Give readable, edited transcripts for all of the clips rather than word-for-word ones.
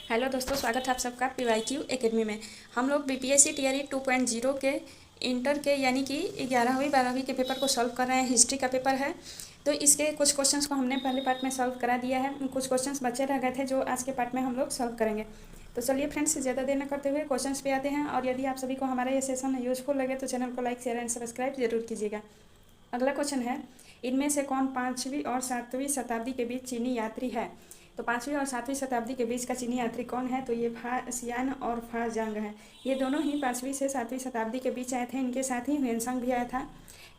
Hello दोस्तों, स्वागत है आप सबका PYQ एकेडमी में। हम लोग BPSC टीआरई 2.0 के इंटर के यानी कि 11वीं 12वीं के पेपर को सॉल्व कर रहे हैं। हिस्ट्री का पेपर है, तो इसके कुछ क्वेश्चंस को हमने पहले पार्ट में सॉल्व करा दिया है। कुछ क्वेश्चंस बचे रह गए थे जो आज के पार्ट में हम लोग सॉल्व करेंगे। तो चलिए फ्रेंड्स, ज़्यादा देर न करते हुए क्वेश्चंस पे आते हैं। और यदि आप सभी को हमारा ये सेशन यूजफुल लगे तो चैनल को लाइक, शेयर एंड सब्सक्राइब जरूर कीजिएगा। अगला क्वेश्चन है, इनमें से कौन 5वीं और 7वीं शताब्दी के बीच चीनी यात्री है? तो 5वीं और 7वीं शताब्दी के बीच का चीनी यात्री कौन है? तो ये फा सियान और फा जंग है। ये दोनों ही 5वीं से 7वीं शताब्दी के बीच आए थे। इनके साथ ही ह्वेनसांग भी आया था।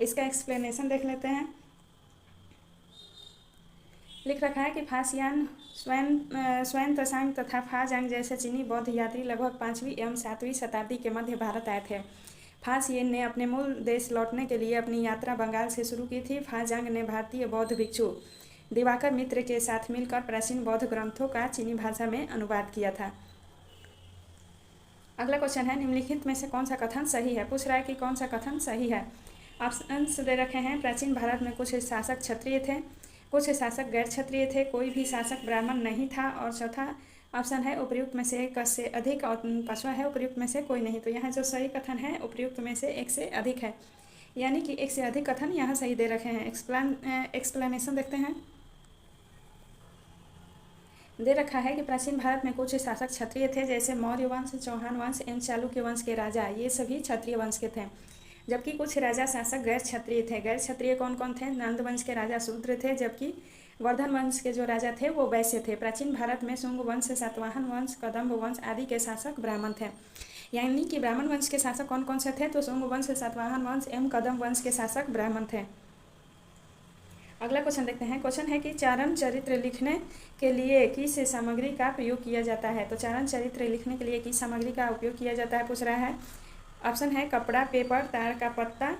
इसका एक्सप्लेनेशन देख लेते हैं। लिख रखा है कि फा सियान, स्वयं तसांग तथा फा जंग जैसे चीनी बौद्ध यात्री लगभग 5वीं एवं 7वीं शताब्दी के मध्य भारत आए थे। फा सियन ने अपने मूल देश लौटने के लिए अपनी यात्रा बंगाल से शुरू की थी। फा जंग ने भारतीय बौद्ध भिक्षु दिवाकर मित्र के साथ मिलकर प्राचीन बौद्ध ग्रंथों का चीनी भाषा में अनुवाद किया था। अगला क्वेश्चन है, निम्नलिखित में से कौन सा कथन सही है? पूछ रहा है कि कौन सा कथन सही है। ऑप्शंस दे रखे हैं। प्राचीन भारत में कुछ शासक क्षत्रिय थे, कुछ शासक गैर क्षत्रिय थे, कोई भी शासक ब्राह्मण नहीं था, और चौथा ऑप्शन है उपर्युक्त में से एक से अधिक, और पांचवा है उपर्युक्त में से कोई नहीं। तो यहाँ जो सही कथन है उपर्युक्त में से एक से अधिक है, यानी कि एक से अधिक कथन यहाँ सही दे रखे हैं। एक्सप्लेनेशन देखते हैं। दे रखा है कि प्राचीन भारत में कुछ शासक क्षत्रिय थे, जैसे मौर्य वंश, चौहान वंश एवं चालुक्य वंश के राजा, ये सभी क्षत्रिय वंश के थे। जबकि कुछ राजा शासक गैर क्षत्रिय थे। गैर क्षत्रिय कौन कौन थे? नंद वंश के राजा शूद्र थे, जबकि वर्धन वंश के जो राजा थे वो वैश्य थे। प्राचीन भारत में शुंग वंश, सातवाहन वंश, कदम्ब वंश आदि के शासक ब्राह्मण थे। यानी कि ब्राह्मण वंश के शासक कौन कौन से थे? तो शुंग वंश, सातवाहन वंश एवं कदम्ब वंश के शासक ब्राह्मण थे। अगला क्वेश्चन देखते हैं। क्वेश्चन है कि चारण चरित्र लिखने के लिए किस सामग्री का प्रयोग किया जाता है? तो चारण चरित्र लिखने के लिए किस सामग्री का उपयोग किया जाता है पूछ रहा है। ऑप्शन है कपड़ा, पेपर, ताड़ का पत्ता।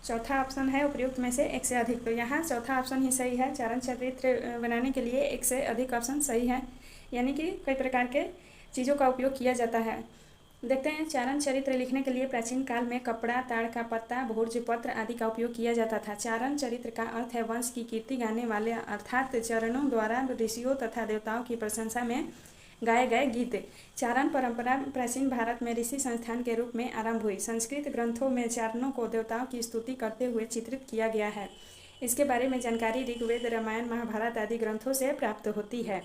चौथा ऑप्शन है उपयुक्त में से एक से अधिक। तो यहाँ चौथा ऑप्शन ही सही है। चारण चरित्र बनाने के लिए एक से अधिक ऑप्शन सही है, यानी कि कई प्रकार के चीज़ों का उपयोग किया जाता है। देखते हैं। चारण चरित्र लिखने के लिए प्राचीन काल में कपड़ा, ताड़ का पत्ता, भोजपत्र आदि का उपयोग किया जाता था। चारण चरित्र का अर्थ है वंश की कीर्ति गाने वाले, अर्थात चरणों द्वारा ऋषियों तथा देवताओं की प्रशंसा में गाए गए गीत। चारण परंपरा प्राचीन भारत में ऋषि संस्थान के रूप में आरंभ हुई। संस्कृत ग्रंथों में चारणों को देवताओं की स्तुति करते हुए चित्रित किया गया है। इसके बारे में जानकारी ऋग्वेद, रामायण, महाभारत आदि ग्रंथों से प्राप्त होती है।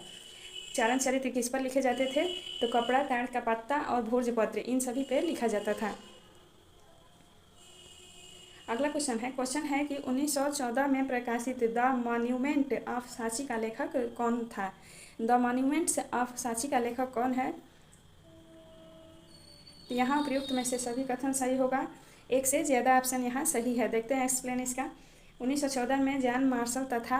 चारण चरित्र किस पर लिखे जाते थे? तो कपड़ा, ताड़ का पत्ता और भोजपत्र, इन सभी पर लिखा जाता था। अगला क्वेश्चन है कि 1914 में प्रकाशित द मॉन्यूमेंट ऑफ सांची का लेखक कौन था? द मॉन्यूमेंट्स ऑफ सांची का लेखक कौन है? यहाँ उपयुक्त में से सभी कथन सही होगा। एक से ज़्यादा ऑप्शन यहाँ सही है। देखते हैं एक्सप्लेन इसका। 1914 में जॉन मार्शल तथा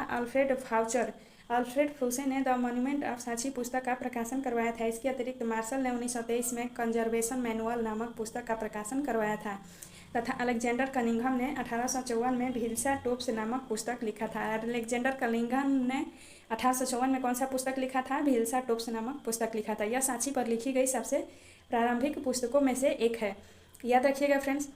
अल्फ्रेड फूसे ने द मॉन्यूमेंट ऑफ सांची पुस्तक का प्रकाशन करवाया था। इसके अतिरिक्त मार्शल ने 1923 में कंजर्वेशन मैनुअल नामक पुस्तक का प्रकाशन करवाया था, तथा अलेक्जेंडर कनिंघम ने 1854 में भिल्सा टोप्स नामक पुस्तक लिखा था। अलेक्जेंडर कनिंघम ने 1854 में कौन सा पुस्तक लिखा था? भिल्सा टोप्स नामक पुस्तक लिखा था। यह सांची पर लिखी गई सबसे प्रारंभिक पुस्तकों में से एक है, याद रखिएगा फ्रेंड्स।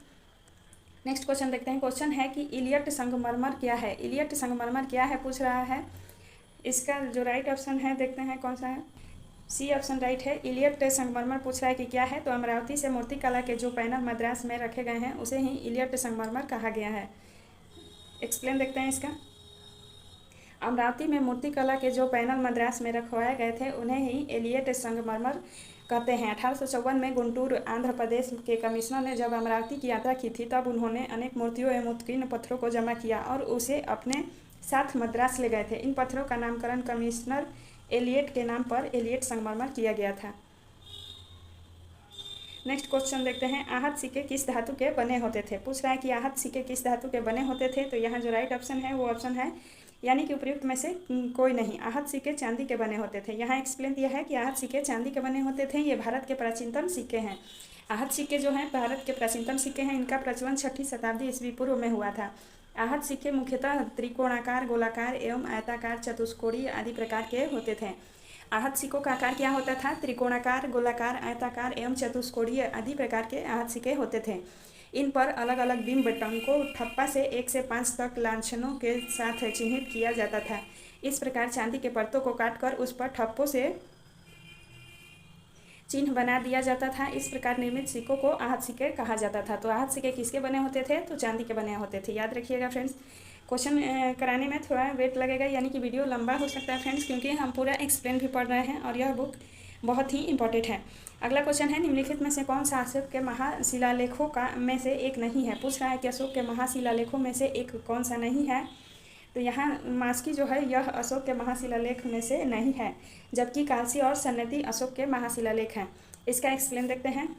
नेक्स्ट क्वेश्चन देखते हैं। क्वेश्चन है कि इलियट संगमरमर क्या है? इलियट संगमरमर क्या है पूछ रहा है। इसका जो राइट ऑप्शन है देखते हैं कौन सा है। सी ऑप्शन राइट है। इलियट संगमरमर पूछ रहा है कि क्या है? तो अमरावती से मूर्तिकला के जो पैनल मद्रास में रखे गए हैं उसे ही इलियट संगमरमर कहा गया है। एक्सप्लेन देखते हैं इसका। अमरावती में मूर्तिकला के जो पैनल मद्रास में रखवाए गए थे उन्हें ही इलियट संगमरमर कहते हैं। 1854 में गुंटूर आंध्र प्रदेश के कमिश्नर ने जब अमरावती की यात्रा की थी तब उन्होंने अनेक मूर्तियों एवं उत्कीर्ण पत्थरों को जमा किया और उसे अपने साथ मद्रास ले गए थे। इन पत्थरों का नामकरण कमिश्नर एलियट के नाम पर एलियट संगमरमर किया गया था। नेक्स्ट क्वेश्चन देखते हैं। आहत सिक्के किस धातु के बने होते थे? पूछ रहा है कि आहत सिक्के किस धातु के बने होते थे। तो यहाँ जो राइट ऑप्शन है वो ऑप्शन है, यानी कि उपयुक्त में से कोई नहीं। आहत सिक्के चांदी के बने होते थे। यहाँ एक्सप्लेन दिया है कि आहत सिक्के चांदी के बने होते थे। ये भारत के प्राचीनतम सिक्के हैं। आहत सिक्के जो हैं भारत के प्राचीनतम सिक्के हैं। इनका प्रचलन 6वीं शताब्दी ईस्वी पूर्व में हुआ था। आहत सिक्के मुख्यतः त्रिकोणाकार, गोलाकार एवं आयताकार, चतुष्कोणीय आदि प्रकार के होते थे। आहत सिक्कों का आकार क्या होता था? त्रिकोणाकार, गोलाकार, आयताकार एवं चतुष्कोणीय आदि प्रकार के आहत सिक्के होते थे। इन पर अलग अलग बिंब टंकों ठप्पा से 1 से 5 तक लांछनों के साथ चिन्हित किया जाता था। इस प्रकार चांदी के परतों को काटकर उस पर ठप्पों से चिन्ह बना दिया जाता था। इस प्रकार निर्मित सिक्कों को आहत सिक्के कहा जाता था। तो आहत सिक्के किसके बने होते थे? तो चांदी के बने होते थे। याद रखिएगा फ्रेंड्स। क्वेश्चन कराने में थोड़ा वेट लगेगा, यानी कि वीडियो लंबा हो सकता है फ्रेंड्स, क्योंकि हम पूरा एक्सप्लेन भी पढ़ रहे हैं और यह बुक बहुत ही इंपॉर्टेंट है। अगला क्वेश्चन है, निम्नलिखित में से कौन सा अशोक के महाशिलालेखों का में से एक नहीं है? पूछ रहा है कि अशोक के महाशिलालेखों में से एक कौन सा नहीं है? तो यहाँ मास्की जो है यह अशोक के महाशिलालेख में से नहीं है, जबकि कालसी और सन्नति अशोक के महाशिलालेख हैं। इसका एक्सप्लेन देखते हैं।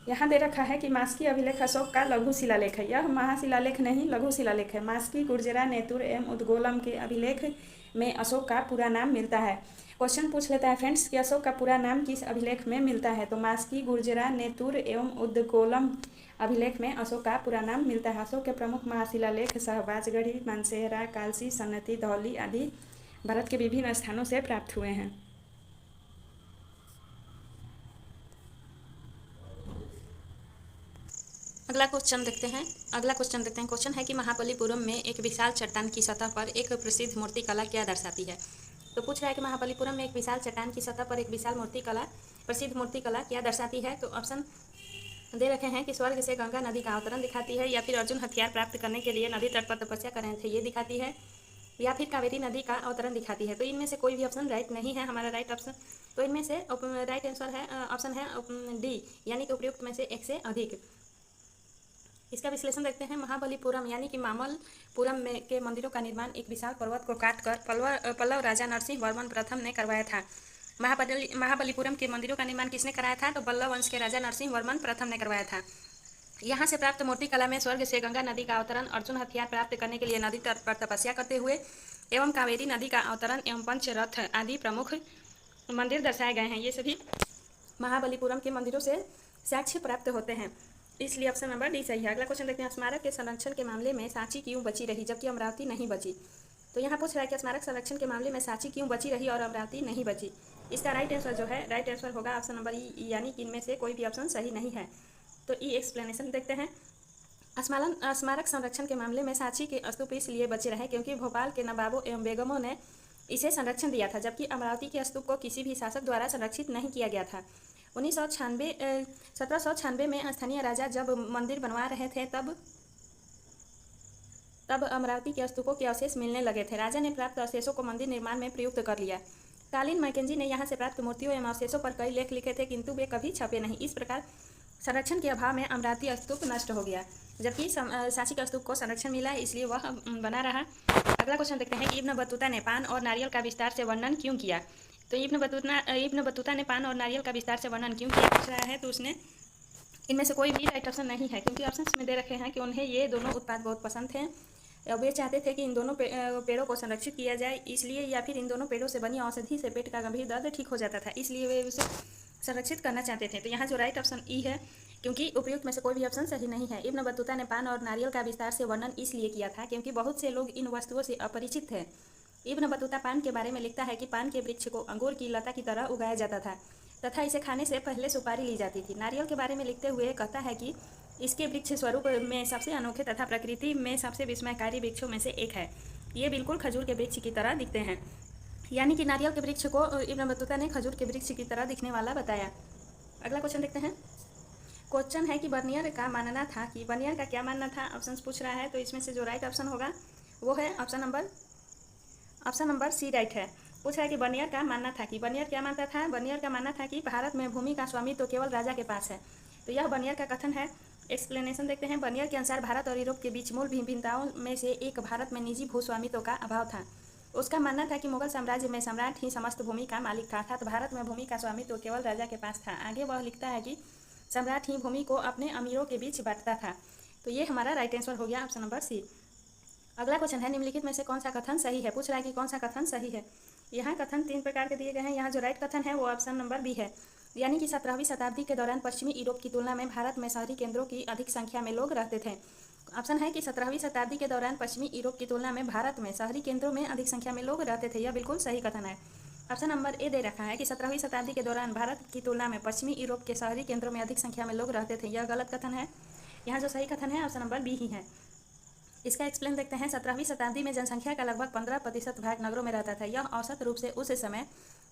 यहाँ दे रखा है कि मास्की अभिलेख अशोक का लघु शिलालेख है। यह महाशिलालेख नहीं, लघु शिलालेख है। मास्की, गुर्जरा, नेतुर एवं उद्गोलम के अभिलेख में अशोक का पूरा नाम मिलता है। क्वेश्चन पूछ लेता है फ्रेंड्स कि अशोक का पूरा नाम किस अभिलेख में मिलता है? तो मास्की, गुर्जरा, नेतुर एवं उद्गोलम अभिलेख में अशोक का पूरा नाम मिलता है। अशोक के प्रमुख महाशिलालेख सहबाजगढ़ी, मानसेहरा, कालसी, सन्नति, धौली आदि भारत के विभिन्न स्थानों से प्राप्त हुए हैं। अगला क्वेश्चन देखते हैं। क्वेश्चन है कि महाबलीपुरम में एक विशाल चट्टान की सतह पर एक प्रसिद्ध मूर्तिकला क्या दर्शाती है? तो पूछ रहा है कि महाबलीपुरम में एक विशाल चट्टान की सतह पर एक विशाल प्रसिद्ध मूर्तिकला क्या दर्शाती है? तो ऑप्शन दे रखे हैं कि स्वर्ग से गंगा नदी का अवतरण दिखाती है, या फिर अर्जुन हथियार प्राप्त करने के लिए नदी तट पर तपस्या कर रहे थे ये दिखाती है, या फिर कावेरी नदी का अवतरण दिखाती है। तो इनमें से कोई भी ऑप्शन राइट नहीं है हमारा राइट ऑप्शन। तो इनमें से राइट आंसर है ऑप्शन है डी, यानी कि उपयुक्त में से एक से अधिक। इसका विश्लेषण देखते हैं। महाबलीपुरम यानी कि मामल्लपुरम में के मंदिरों का निर्माण एक विशाल पर्वत को काटकर पल्लव राजा नरसिंह वर्मन प्रथम ने करवाया था। महाबलीपुरम के मंदिरों का निर्माण किसने कराया था? तो पल्लव वंश के राजा नरसिंह वर्मन प्रथम ने करवाया था। यहाँ से प्राप्त मूर्तिकला में स्वर्ग से गंगा नदी का अवतरण, अर्जुन हथियार प्राप्त करने के लिए नदी तट पर तपस्या करते हुए एवं कावेरी नदी का अवतरण एवं पंचरथ आदि प्रमुख मंदिर दर्शाए गए हैं। ये सभी महाबलीपुरम के मंदिरों से साक्ष्य प्राप्त होते हैं, इसलिए ऑप्शन नंबर डी सही है। अगला क्वेश्चन देखते हैं। स्मारक के संरक्षण के मामले में सांची क्यों बची रही जबकि अमरावती नहीं बची? तो यहाँ पूछ रहा है कि स्मारक संरक्षण के मामले में सांची क्यों बची रही और अमरावती नहीं बची? इसका राइट आंसर जो है राइट आंसर होगा ऑप्शन नंबर ई, यानी कि इनमें से कोई भी ऑप्शन सही नहीं है। तो ई एक्सप्लेनेशन देखते हैं। स्मारक संरक्षण के मामले में सांची के स्तूप इसलिए बचे रहे क्योंकि भोपाल के नवाबों एवं बेगमों ने इसे संरक्षण दिया था, जबकि अमरावती के स्तूप को किसी भी शासक द्वारा संरक्षित नहीं किया गया था। 1796 में स्थानीय राजा जब मंदिर बनवा रहे थे तब अमरावती के स्तूपों के अवशेष मिलने लगे थे। राजा ने प्राप्त अवशेषों को मंदिर निर्माण में प्रयुक्त कर लिया। कालीन मैकेंजी ने यहाँ से प्राप्त मूर्तियों एवं अवशेषों पर कई लेख लिखे थे, किंतु वे कभी छपे नहीं। इस प्रकार संरक्षण के अभाव में अमरावती स्तूप नष्ट हो गया, जबकि सांची का स्तूप को संरक्षण मिला, इसलिए वह बना रहा। अगला क्वेश्चन देखते हैं कि इब्न बतूता ने पान और नारियल का विस्तार से वर्णन क्यों किया? तो इब्न बतूता ने पान और नारियल का विस्तार से वर्णन क्यों किया पूछ रहा है। तो उसने इनमें से कोई भी राइट ऑप्शन नहीं है, क्योंकि ऑप्शन में दे रखे हैं कि उन्हें ये दोनों उत्पाद बहुत पसंद थे। वे चाहते थे कि इन दोनों पेड़ों को संरक्षित किया जाए, इसलिए, या फिर इन दोनों पेड़ों से बनी औषधि से पेट का गंभीर दर्द ठीक हो जाता था, इसलिए वे उसे संरक्षित करना चाहते थे। तो यहाँ जो राइट ऑप्शन ई है, क्योंकि उपयुक्त में से कोई भी ऑप्शन सही नहीं है। इब्न बतूता ने पान और नारियल का विस्तार से वर्णन इसलिए किया था क्योंकि बहुत से लोग इन वस्तुओं से अपरिचित थे। इब्न बतूता पान के बारे में लिखता है कि पान के वृक्ष को अंगूर की लता की तरह उगाया जाता था तथा इसे खाने से पहले सुपारी ली जाती थी। नारियल के बारे में लिखते हुए कहता है कि इसके वृक्ष स्वरूप में सबसे अनोखे तथा प्रकृति में सबसे विस्मयकारी वृक्षों में से एक है। ये बिल्कुल खजूर के वृक्ष की तरह दिखते हैं, यानी कि नारियल के वृक्ष को इब्न बतूता ने खजूर के वृक्ष की तरह दिखने वाला बताया। अगला क्वेश्चन देखते हैं। क्वेश्चन है कि बर्नियर का मानना था कि बर्नियर का क्या मानना था, ऑप्शन पूछ रहा है। तो इसमें से जो राइट ऑप्शन होगा वो है ऑप्शन नंबर सी राइट है। पूछ रहा है कि बर्नियर का मानना था कि बर्नियर क्या मानता था? बर्नियर का मानना था कि भारत में भूमि का स्वामित्व तो केवल राजा के पास है। तो यह बर्नियर का कथन है। एक्सप्लेनेशन देखते हैं। बर्नियर के अनुसार भारत और यूरोप के बीच मूल भिन्नताओं में से एक भारत में निजी भूस्वामित्व का अभाव था। उसका मानना था कि मुगल साम्राज्य में सम्राट ही समस्त भूमि का मालिक था, अर्थात भारत में भूमि का स्वामित्व तो केवल राजा के पास था। आगे वह लिखता है कि सम्राट ही भूमि को अपने अमीरों के बीच बांटता था। तो ये हमारा राइट आंसर हो गया ऑप्शन नंबर सी। अगला क्वेश्चन है, निम्नलिखित में से कौन सा कथन सही है? पूछ रहा है कि कौन सा कथन सही है। यहाँ कथन 3 प्रकार के दिए गए हैं। यहाँ जो राइट कथन है वो ऑप्शन नंबर बी है, यानी कि 17वीं शताब्दी के दौरान पश्चिमी यूरोप की तुलना में भारत में शहरी केंद्रों की अधिक संख्या में लोग रहते थे। ऑप्शन है कि 17वीं शताब्दी के दौरान पश्चिमी यूरोप की तुलना में भारत में शहरी केंद्रों में अधिक संख्या में लोग रहते थे। यह बिल्कुल सही कथन है। ऑप्शन नंबर ए दे रखा है कि 17वीं शताब्दी के दौरान भारत की तुलना में पश्चिमी यूरोप के शहरी केंद्रों में अधिक संख्या में लोग रहते थे। यह गलत कथन है। यहाँ जो सही कथन है ऑप्शन नंबर बी ही है। इसका एक्सप्लेन देखते हैं। 17वीं शताब्दी में जनसंख्या का लगभग 15% भाग नगरों में रहता था। यह औसत रूप से उस समय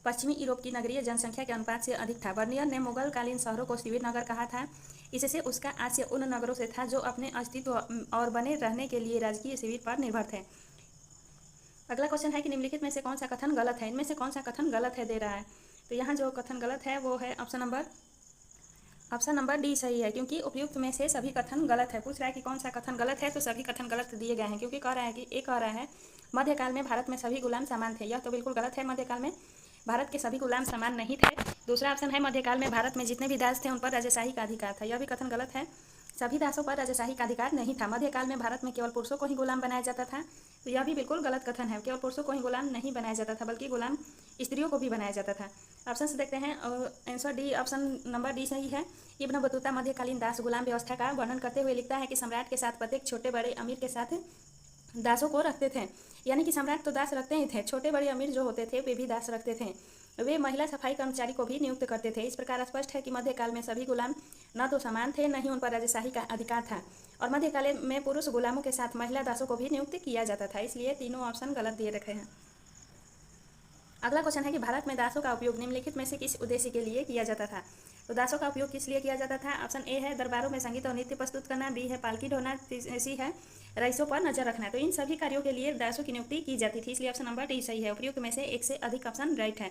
पश्चिमी यूरोप की नगरीय जनसंख्या के अनुपात से अधिक था। बर्नियर ने मुगल कालीन शहरों को शिविर नगर कहा था। इससे उसका आशय उन नगरों से था जो अपने अस्तित्व और बने रहने के लिए राजकीय शिविर पर निर्भर थे। अगला क्वेश्चन है कि निम्नलिखित में से कौन सा कथन गलत है। इनमें से कौन सा कथन गलत है दे रहा है। तो यहाँ जो कथन गलत है वो है ऑप्शन नंबर डी सही है, क्योंकि उपयुक्त में से सभी कथन गलत है। पूछ रहा है कि कौन सा कथन गलत है, तो सभी कथन गलत दिए गए हैं, क्योंकि कह रहा है कि एक कह रहा है मध्यकाल में भारत में सभी गुलाम समान थे। यह तो बिल्कुल गलत है, मध्यकाल में भारत के सभी गुलाम समान नहीं थे। दूसरा ऑप्शन है मध्यकाल में भारत में जितने भी दास थे उन पर राजशाही का अधिकार था। यह भी कथन गलत है, सभी दासों पर राजशाही का अधिकार नहीं था। मध्यकाल में भारत में केवल पुरुषों को ही गुलाम बनाया जाता था। तो यह भी बिल्कुल गलत कथन है, केवल पुरुषों को ही गुलाम नहीं बनाया जाता था, बल्कि गुलाम स्त्रियों को भी बनाया जाता था। ऑप्शन से देखते हैं, answer D, option number D सही है। इब्न बतूता मध्यकालीन दास गुलाम व्यवस्था का वर्णन करते हुए लिखता है कि सम्राट के साथ प्रत्येक छोटे बड़े अमीर के साथ दासों को रखते थे। यानी कि सम्राट तो दास रखते ही थे, छोटे बड़े अमीर जो होते थे वे भी दास रखते थे। वे महिला सफाई कर्मचारी को भी नियुक्त करते थे। इस प्रकार स्पष्ट है कि मध्यकाल में सभी गुलाम न तो समान थे, न ही उन पर राजशाही का अधिकार था, और मध्यकाल में पुरुष गुलामों के साथ महिला दासों को भी नियुक्त किया जाता था। इसलिए तीनों ऑप्शन गलत दिए रखे हैं। अगला क्वेश्चन है कि भारत में दासों का उपयोग निम्नलिखित में से किस उद्देश्य के लिए किया जाता था। तो दासों का उपयोग किस लिए किया जाता था। ऑप्शन ए है दरबारों में संगीत और नृत्य प्रस्तुत करना, बी है पालकी ढोना, सी है रईसों पर नजर रखना। तो इन सभी कार्यों के लिए दासों की नियुक्ति की जाती थी। इसलिए ऑप्शन नंबर डी सही है। उपयुक्त में से एक से अधिक ऑप्शन राइट है।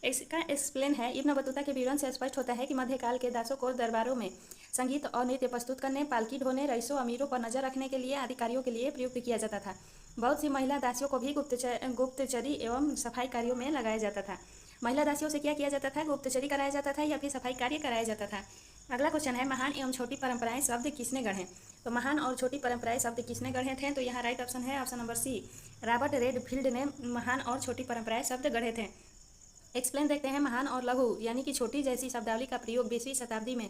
इसका एक्सप्लेन है, इब्न बतूता के विवरण से स्पष्ट होता है कि मध्यकाल के दासों को दरबारों में संगीत और नृत्य प्रस्तुत करने, पालकी ढोने, रईसों अमीरों पर नजर रखने के लिए आदि कार्यों के लिए प्रयुक्त किया जाता था। बहुत सी महिला दासियों को भी गुप्तचरी एवं सफाई कार्यों में लगाया जाता था। महिला दासियों से क्या किया जाता था, गुप्तचरी कराया जाता था या फिर सफाई कार्य कराया जाता था। अगला क्वेश्चन है, महान एवं छोटी परंपराएं शब्द किसने गढ़े। तो महान और छोटी परंपराएं शब्द किसने गढ़े थे। तो यहाँ राइट ऑप्शन है option number C, Robert Redfield ने महान और छोटी परंपराएं शब्द गढ़े थे। एक्सप्लेन देखते हैं, महान और लघु यानी कि छोटी जैसी शब्दावली का प्रयोग 20वीं शताब्दी में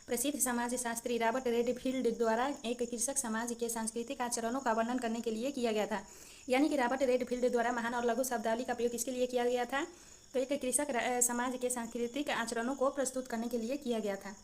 प्रसिद्ध समाजशास्त्री रॉबर्ट रेडफील्ड द्वारा एक कृषक समाज के सांस्कृतिक आचरणों का वर्णन करने के लिए किया गया था। यानी कि रॉबर्ट रेडफील्ड द्वारा महान और लघु शब्दावली का प्रयोग किसके लिए किया गया था। तो एक कृषक समाज के सांस्कृतिक आचरणों को प्रस्तुत करने के लिए किया गया था।